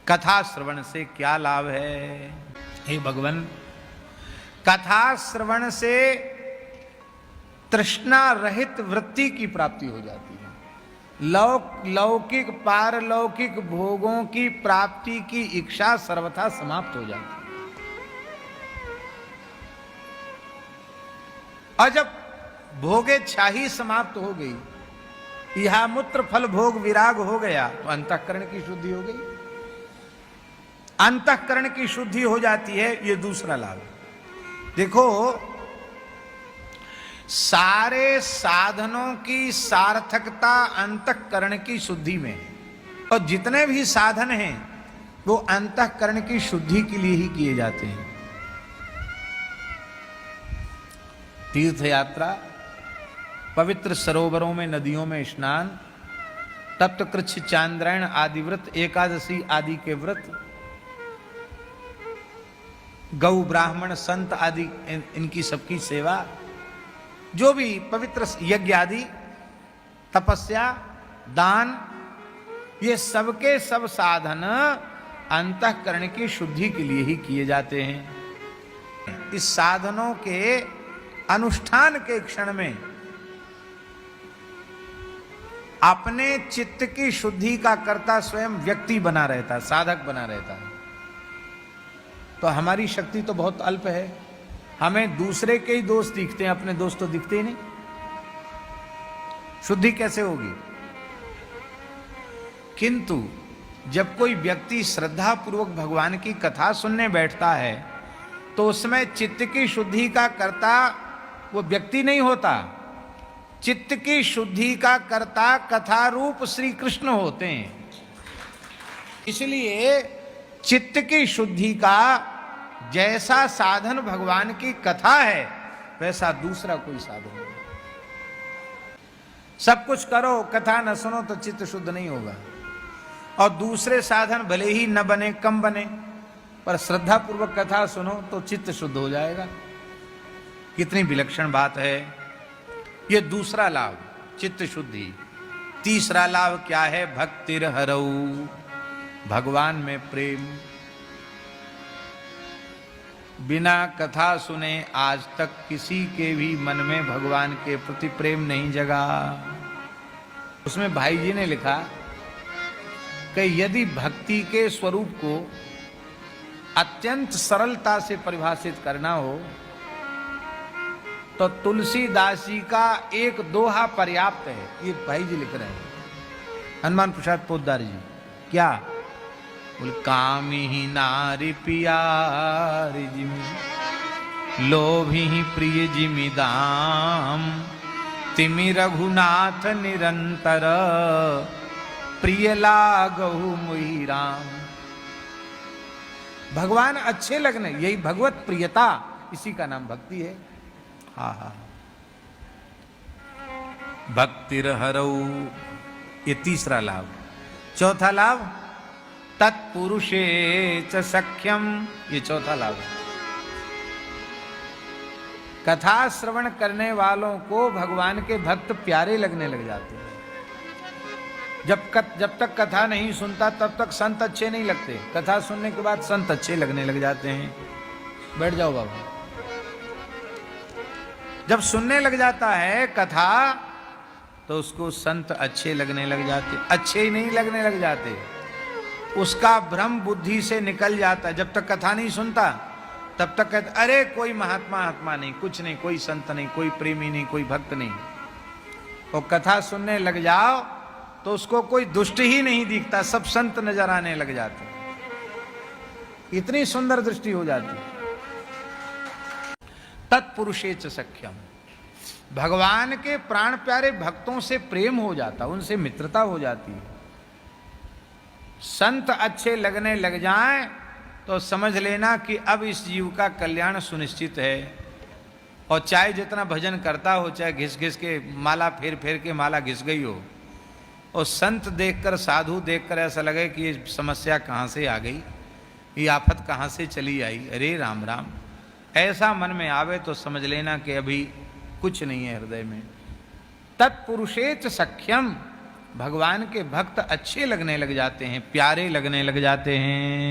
कथा श्रवण से क्या लाभ है? हे भगवान, कथा श्रवण से तृष्णा रहित वृत्ति की प्राप्ति हो जाती है। लौकिक पारलौकिक भोगों की प्राप्ति की इच्छा सर्वथा समाप्त हो जाती है। और जब भोगेच्छा ही समाप्त हो गई, यह मूत्र फल भोग विराग हो गया, तो अंतःकरण की शुद्धि हो गई। अंतःकरण की शुद्धि हो जाती है, ये दूसरा लाभ। देखो, सारे साधनों की सार्थकता अंतःकरण की शुद्धि में है। और जितने भी साधन हैं वो अंतःकरण की शुद्धि के लिए ही किए जाते हैं। तीर्थ यात्रा, पवित्र सरोवरों में, नदियों में स्नान, तप्त कृच्छ चांद्रायण आदि व्रत, एकादशी आदि के व्रत, गौ ब्राह्मण संत आदि इनकी सबकी सेवा, जो भी पवित्र यज्ञ आदि, तपस्या, दान, ये सबके सब साधन अंतःकरण की शुद्धि के लिए ही किए जाते हैं। इस साधनों के अनुष्ठान के क्षण में अपने चित्त की शुद्धि का कर्ता स्वयं व्यक्ति बना रहता है, साधक बना रहता है। तो हमारी शक्ति तो बहुत अल्प है, हमें दूसरे के ही दोष दिखते हैं, अपने दोष तो दिखते ही नहीं। शुद्धि कैसे होगी? किंतु जब कोई व्यक्ति श्रद्धा पूर्वक भगवान की कथा सुनने बैठता है, तो उसमें चित्त की शुद्धि का कर्ता वो व्यक्ति नहीं होता। चित्त की शुद्धि का कर्ता कथा रूप श्री कृष्ण होते हैं। इसलिए चित्त की शुद्धि का जैसा साधन भगवान की कथा है, वैसा दूसरा कोई साधन नहीं। सब कुछ करो, कथा न सुनो तो चित्त शुद्ध नहीं होगा। और दूसरे साधन भले ही न बने, कम बने, पर श्रद्धा पूर्वक कथा सुनो तो चित्त शुद्ध हो जाएगा। कितनी विलक्षण बात है। ये दूसरा लाभ, चित्त शुद्धि। तीसरा लाभ क्या है? भक्तिर हरऊ, भगवान में प्रेम। बिना कथा सुने आज तक किसी के भी मन में भगवान के प्रति प्रेम नहीं जगा। उसमें भाई जी ने लिखा कि यदि भक्ति के स्वरूप को अत्यंत सरलता से परिभाषित करना हो तो तुलसीदास जी का एक दोहा पर्याप्त है। ये भाई जी लिख रहे हैं, हनुमान प्रसाद पोद्दार जी। क्या बोल? कामी नारी प्यारी जिमि, लोभी प्रिय जिमि दाम, तिमि रघुनाथ निरंतर, प्रिय लागहु मुहि राम। भगवान अच्छे लगने, यही भगवत प्रियता, इसी का नाम भक्ति है। हाँ हाँ, भक्तिर हरऊ, ये तीसरा लाभ। चौथा लाभ, तत्पुरुषे च सख्यम, ये चौथा लाभ है। कथा श्रवण करने वालों को भगवान के भक्त प्यारे लगने लग जाते हैं। जब तक कथा नहीं सुनता तब तक संत अच्छे नहीं लगते, कथा सुनने के बाद संत अच्छे लगने लग जाते हैं। बैठ जाओ बाबा। जब सुनने लग जाता है कथा तो उसको संत अच्छे लगने लग जाते। अच्छे ही नहीं लगने लग जाते, उसका भ्रम बुद्धि से निकल जाता है। जब तक कथा नहीं सुनता तब तक कहते अरे कोई महात्मा आत्मा नहीं, कुछ नहीं, कोई संत नहीं, कोई प्रेमी नहीं, कोई भक्त नहीं। और कथा सुनने लग जाओ तो उसको कोई दुष्ट ही नहीं दिखता, सब संत नजर आने लग जाते। इतनी सुंदर दृष्टि हो जाती है। तत्पुरुषे च सख्यम, भगवान के प्राण प्यारे भक्तों से प्रेम हो जाता, उनसे मित्रता हो जाती है। संत अच्छे लगने लग जाएं तो समझ लेना कि अब इस जीव का कल्याण सुनिश्चित है। और चाहे जितना भजन करता हो, चाहे घिस घिस के माला फेर फेर के माला घिस गई हो, और संत देखकर, साधु देखकर ऐसा लगे कि ये समस्या कहाँ से आ गई, ये आफत कहाँ से चली आई, अरे राम राम, ऐसा मन में आवे तो समझ लेना कि अभी कुछ नहीं है हृदय में। तत्पुरुषेच सख्यम, भगवान के भक्त अच्छे लगने लग जाते हैं, प्यारे लगने लग जाते हैं।